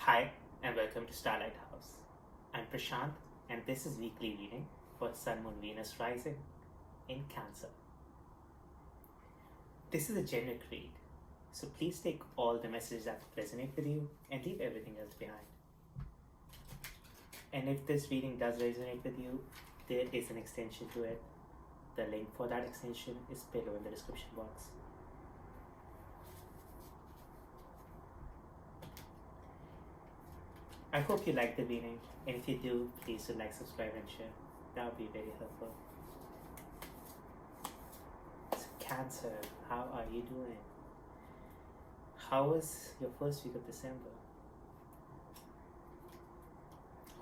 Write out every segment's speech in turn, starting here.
Hi, and welcome to Star Lighthouse. I'm Prashant, and this is weekly reading for Sun, Moon, Venus rising in Cancer. This is a generic read, so please take all the messages that resonate with you and leave everything else behind. And if this reading does resonate with you, there is an extension to it. The link for that extension is below in the description box. I hope you like the reading, and if you do, please do like, subscribe, and share. That would be very helpful. So Cancer, how are you doing? How was your first week of December?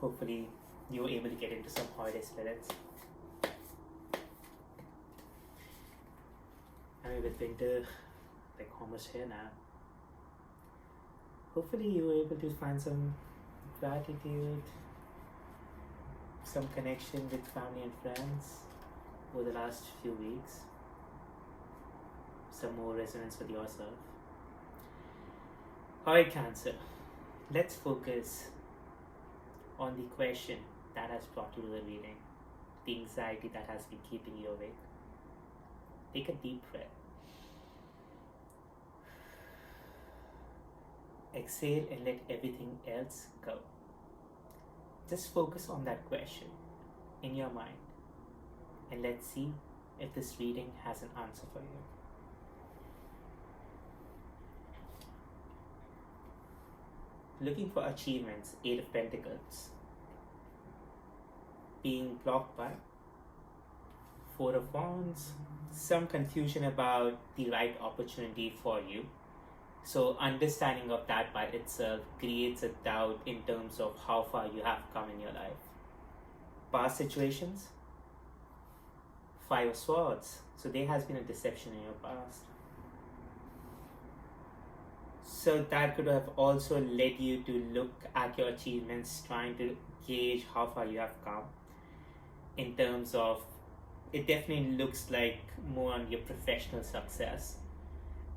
Hopefully, you were able to get into some holiday spirits. I mean, with winter like almost here now, hopefully you were able to find some gratitude, some connection with family and friends over the last few weeks, some more resonance with yourself. Alright, Cancer, let's focus on the question that has brought you to the reading, the anxiety that has been keeping you awake. Take a deep breath. Exhale and let everything else go. Just focus on that question in your mind, and let's see if this reading has an answer for you. Looking for achievements, 8 of Pentacles. Being blocked by 4 of Wands, some confusion about the right opportunity for you. So understanding of that by itself creates a doubt in terms of how far you have come in your life. Past situations, 5 of Swords. So there has been a deception in your past. So that could have also led you to look at your achievements, trying to gauge how far you have come. In terms of, it definitely looks like more on your professional success.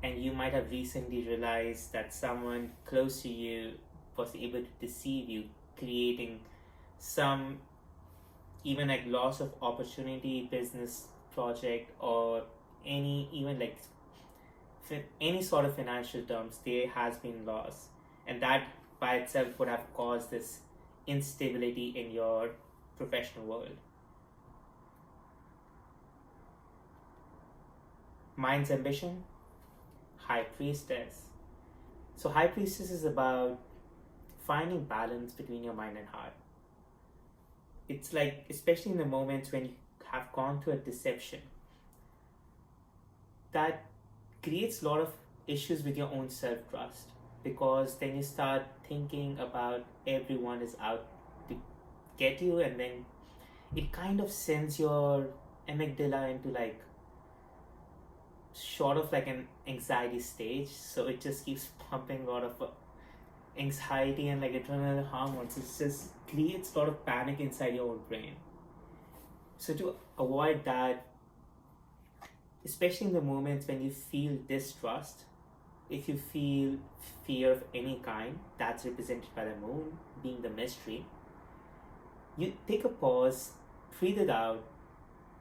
And you might have recently realized that someone close to you was able to deceive you, creating some even like loss of opportunity, business project, or any sort of financial terms. There has been loss, and that by itself would have caused this instability in your professional world. Mind's ambition, High Priestess. So High Priestess is about finding balance between your mind and heart. It's like, especially in the moments when you have gone through a deception, that creates a lot of issues with your own self-trust, because then you start thinking about everyone is out to get you, and then it kind of sends your amygdala into like sort of like an anxiety stage. So it just keeps pumping a lot of anxiety and like adrenaline hormones. It just creates a lot of panic inside your own brain. So to avoid that, especially in the moments when you feel distrust, if you feel fear of any kind, that's represented by the moon being the mystery, you take a pause, breathe it out,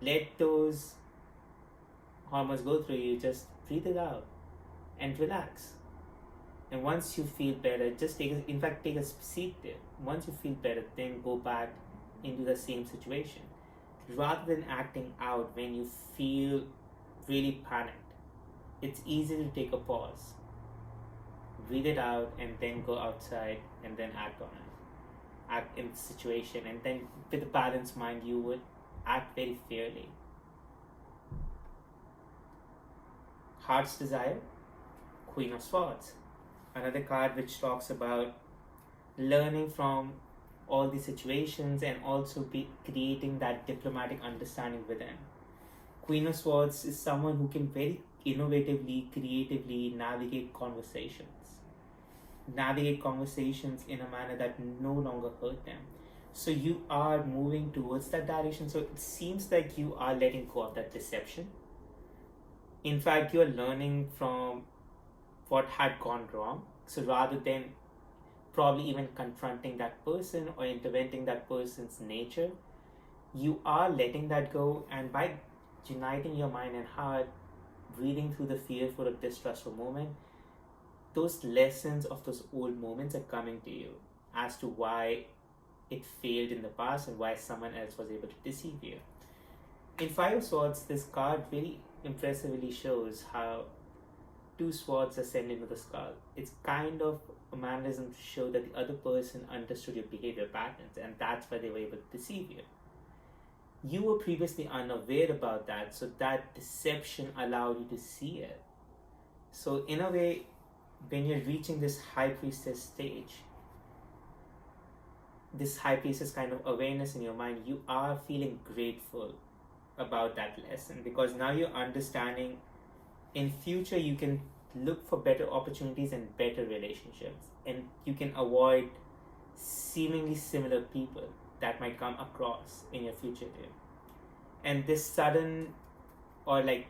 let those hormones go through you, just breathe it out and relax. And once you feel better, just take a seat there. Once you feel better, then go back into the same situation, rather than acting out when you feel really panicked. It's easy to take a pause, breathe it out, and then go outside and then act on it. Act in the situation, and then with a balanced mind, you would act very fairly. Heart's Desire, Queen of Swords. Another card which talks about learning from all these situations and also be creating that diplomatic understanding within. Queen of Swords is someone who can very innovatively, creatively navigate conversations in a manner that no longer hurt them. So you are moving towards that direction. So it seems like you are letting go of that deception. In fact, you are learning from what had gone wrong. So rather than probably even confronting that person or interventing that person's nature, you are letting that go. And by uniting your mind and heart, breathing through the fearful or distrustful moment, those lessons of those old moments are coming to you as to why it failed in the past and why someone else was able to deceive you. In Five of Swords, this card very impressively shows how two swords ascend into the skull. It's kind of a mannerism to show that the other person understood your behavior patterns, and that's why they were able to deceive you. You were previously unaware about that, so that deception allowed you to see it. So in a way, when you're reaching this high priestess stage, this high priestess kind of awareness in your mind, you are feeling grateful about that lesson, because now you're understanding in future you can look for better opportunities and better relationships, and you can avoid seemingly similar people that might come across in your future day. And this sudden or like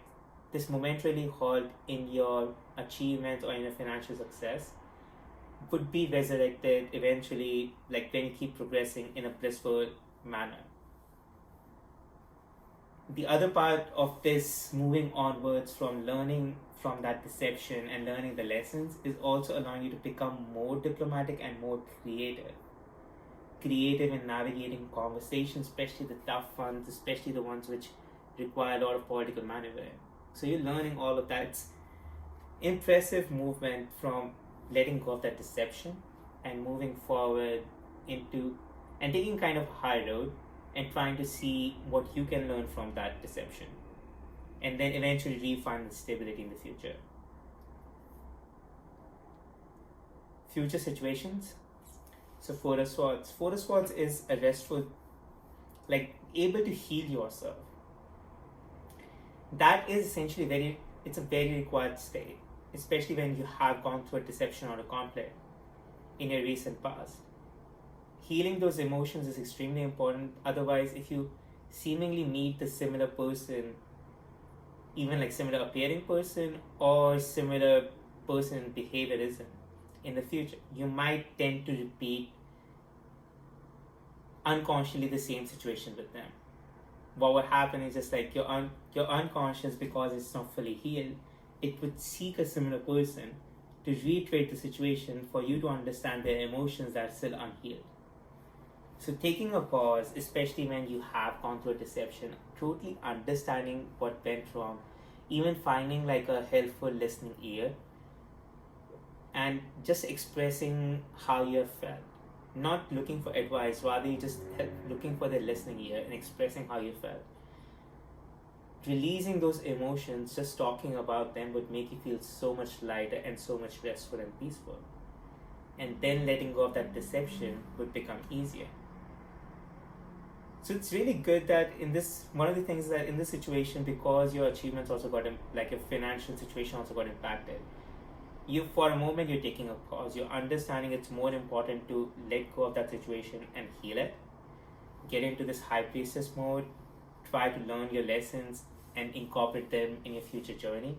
this momentarily halt in your achievements or in your financial success would be resurrected eventually, like when you keep progressing in a blissful manner. The other part of this moving onwards from learning from that deception and learning the lessons is also allowing you to become more diplomatic and more creative. Creative in navigating conversations, especially the tough ones, especially the ones which require a lot of political maneuvering. So you're learning all of that. It's impressive movement from letting go of that deception and moving forward into and taking kind of a high road and trying to see what you can learn from that deception, and then eventually refine the stability in the future. Future situations. So Four of Swords. Four of Swords is a restful, like able to heal yourself. That is essentially it's a very required state, especially when you have gone through a deception or a conflict in your recent past. Healing those emotions is extremely important. Otherwise, if you seemingly meet the similar person, even like similar appearing person or similar person in behaviorism in the future, you might tend to repeat unconsciously the same situation with them. What would happen is just like your unconscious, because it's not fully healed, it would seek a similar person to reiterate the situation for you to understand their emotions that are still unhealed. So taking a pause, especially when you have gone through a deception, totally understanding what went wrong, even finding like a helpful listening ear, and just expressing how you have felt. Not looking for advice, rather you just looking for the listening ear and expressing how you felt. Releasing those emotions, just talking about them would make you feel so much lighter and so much restful and peaceful. And then letting go of that deception would become easier. So it's really good that one of the things that in this situation, because your achievements also got, like your financial situation also got impacted, for a moment you're taking a pause, you're understanding it's more important to let go of that situation and heal it, get into this high priestess mode, try to learn your lessons and incorporate them in your future journey,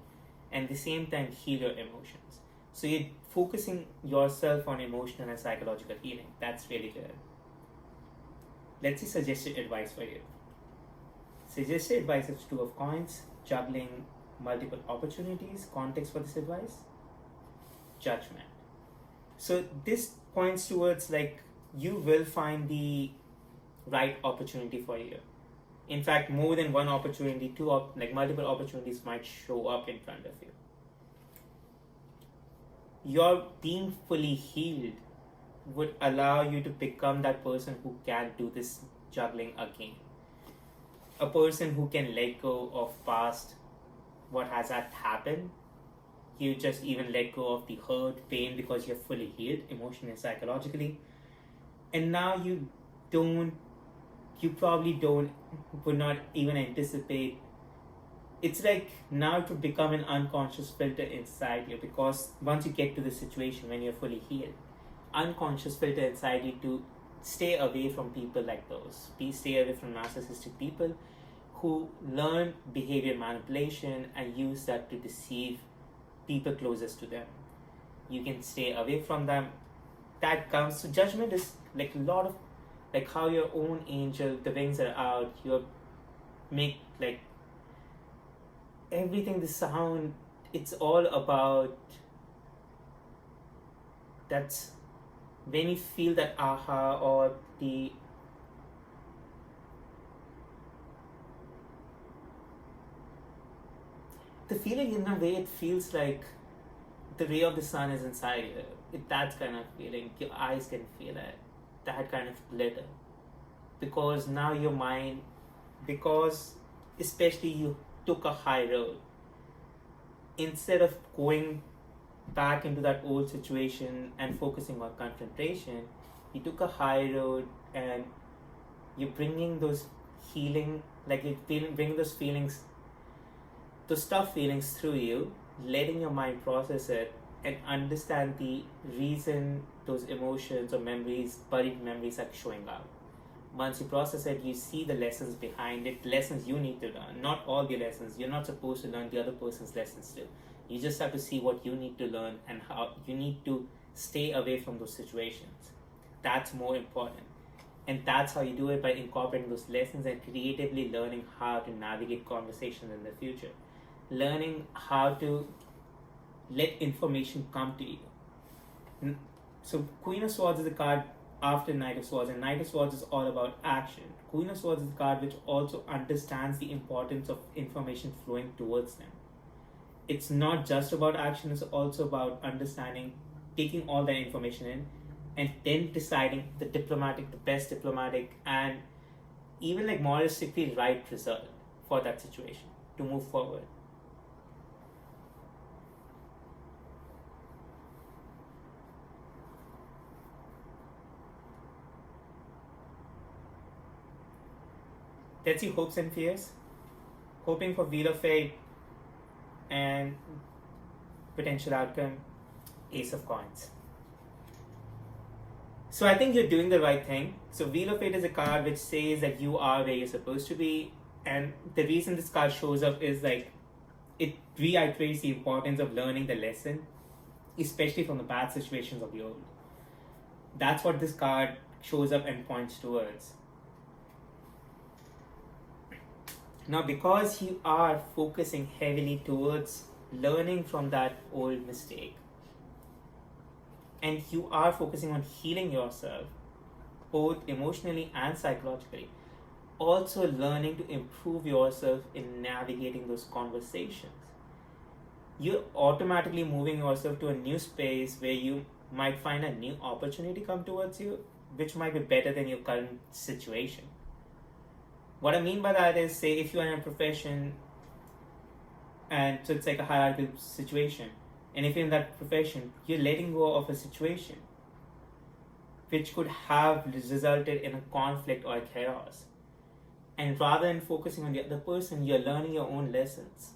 and at the same time heal your emotions. So you're focusing yourself on emotional and psychological healing. That's really good. Let's see suggested advice for you. Suggested advice is Two of Coins, juggling multiple opportunities. Context for this advice: judgment. So this points towards like you will find the right opportunity for you. In fact, more than one opportunity, multiple opportunities might show up in front of you. Your being fully healed would allow you to become that person who can do this juggling again. A person who can let go of past, what has that happened. You just even let go of the hurt, pain, because you're fully healed emotionally and psychologically. And now would not even anticipate. It's like now to become an unconscious filter inside you, because once you get to the situation when you're fully healed, unconscious filter inside you to stay away from people like those. Stay away from narcissistic people who learn behavior manipulation and use that to deceive people closest to them. You can stay away from them that comes. So judgment is like a lot of, like how your own angel, the wings are out, you make like everything, the sound, it's all about, that's when you feel that aha, or the feeling, in a way it feels like the ray of the sun is inside you. That kind of feeling, your eyes can feel it, that kind of glitter, because now your mind, because especially you took a high road, instead of going back into that old situation and focusing on confrontation, you took a high road, and you're bringing those healing, like you're bringing those feelings, those tough feelings through you, letting your mind process it and understand the reason those emotions or memories, buried memories, are showing up. Once you process it, you see the lessons behind it, lessons you need to learn. Not all the lessons. You're not supposed to learn the other person's lessons too. You just have to see what you need to learn and how you need to stay away from those situations. That's more important. And that's how you do it, by incorporating those lessons and creatively learning how to navigate conversations in the future. Learning how to let information come to you. So Queen of Swords is a card after Knight of Swords, and Knight of Swords is all about action. Queen of Swords is a card which also understands the importance of information flowing towards them. It's not just about action, it's also about understanding, taking all that information in, and then deciding the best diplomatic, and even like moralistically right result for that situation to move forward. Let's see hopes and fears. Hoping for Wheel of Fate and potential outcome, Ace of Coins. So I think you're doing the right thing. So Wheel of Fate is a card which says that you are where you're supposed to be, and the reason this card shows up is like it reiterates the importance of learning the lesson, especially from the bad situations of the old. That's what this card shows up and points towards. Now, because you are focusing heavily towards learning from that old mistake, and you are focusing on healing yourself, both emotionally and psychologically, also learning to improve yourself in navigating those conversations, you're automatically moving yourself to a new space where you might find a new opportunity come towards you, which might be better than your current situation. What I mean by that is, say if you are in a profession, and so it's like a hierarchical situation, and if you're in that profession, you're letting go of a situation which could have resulted in a conflict or a chaos. And rather than focusing on the other person, you're learning your own lessons.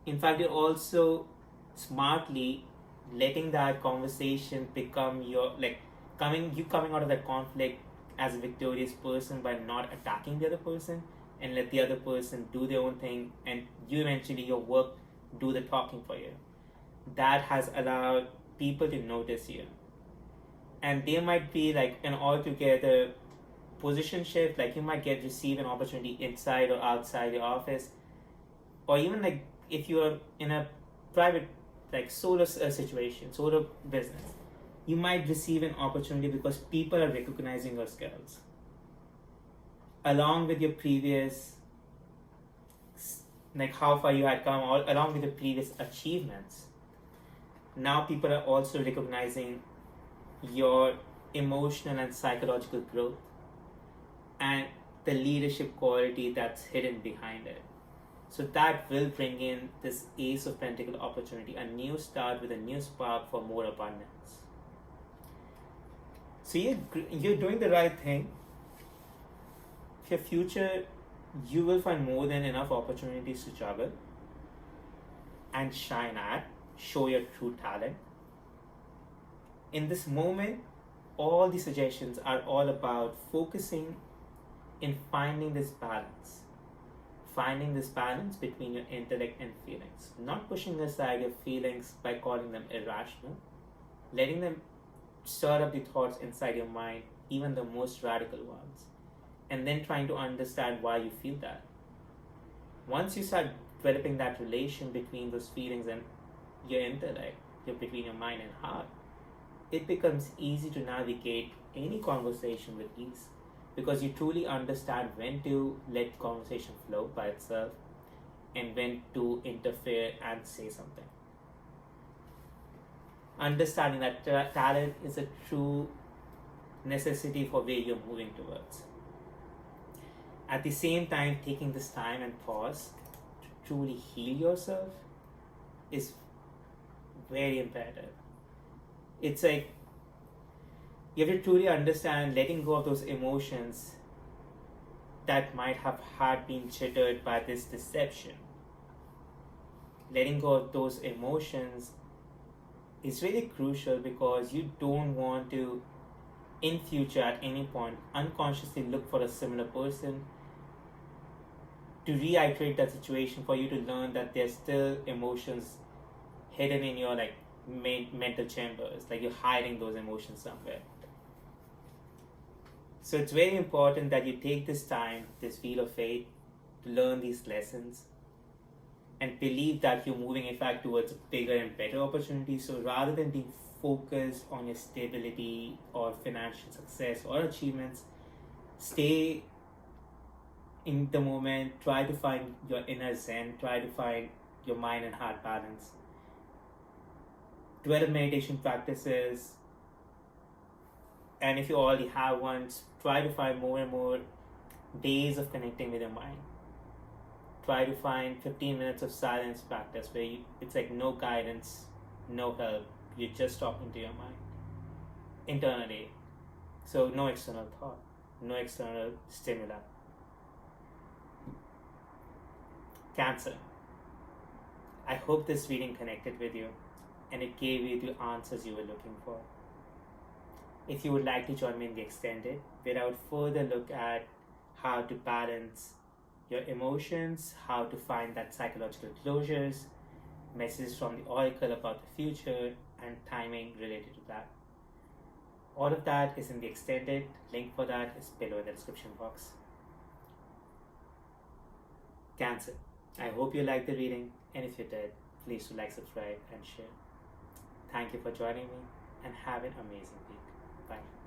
In fact, you're also smartly letting that conversation become your, like, coming out of that conflict as a victorious person by not attacking the other person, and let the other person do their own thing, and you eventually, your work, do the talking for you. That has allowed people to notice you. And they might be like an altogether position shift, like you might receive an opportunity inside or outside your office, or even like if you're in a private, like solo situation, solo business, you might receive an opportunity because people are recognizing your skills along with your previous, like how far you had come, along with your previous achievements. Now people are also recognizing your emotional and psychological growth and the leadership quality that's hidden behind it. So that will bring in this Ace of Pentacles opportunity, a new start with a new spark for more abundance. So you're doing the right thing. For your future, you will find more than enough opportunities to juggle and shine at, show your true talent. In this moment, all the suggestions are all about focusing in finding this balance. Finding this balance between your intellect and feelings. Not pushing aside your feelings by calling them irrational. Letting them stir up the thoughts inside your mind, even the most radical ones, and then trying to understand why you feel that. Once you start developing that relation between those feelings and your intellect, between your mind and heart, it becomes easy to navigate any conversation with ease, because you truly understand when to let conversation flow by itself and when to interfere and say something. Understanding that talent is a true necessity for where you're moving towards. At the same time, taking this time and pause to truly heal yourself is very imperative. It's like you have to truly understand letting go of those emotions that might have had been chittered by this deception. Letting go of those emotions is really crucial, because you don't want to, in future, at any point, unconsciously look for a similar person to reiterate that situation, for you to learn that there's still emotions hidden in your mental chambers, like you're hiding those emotions somewhere. So it's very important that you take this time, this wheel of fate, to learn these lessons and believe that you're moving in fact towards bigger and better opportunities. So rather than being focused on your stability or financial success or achievements, stay in the moment, try to find your inner zen, try to find your mind and heart balance. Develop meditation practices, and if you already have one, try to find more and more days of connecting with your mind. Try to find 15 minutes of silence practice where it's like no guidance, no help, you're just talking to your mind internally. So no external thought, no external stimuli. Cancer. I hope this reading connected with you and it gave you the answers you were looking for. If you would like to join me in the extended, where I would further look at how to balance your emotions, how to find that psychological closures, messages from the oracle about the future, and timing related to that. All of that is in the extended. Link for that is below in the description box. Cancer. I hope you liked the reading, and if you did, please do like, subscribe, and share. Thank you for joining me, and have an amazing week. Bye.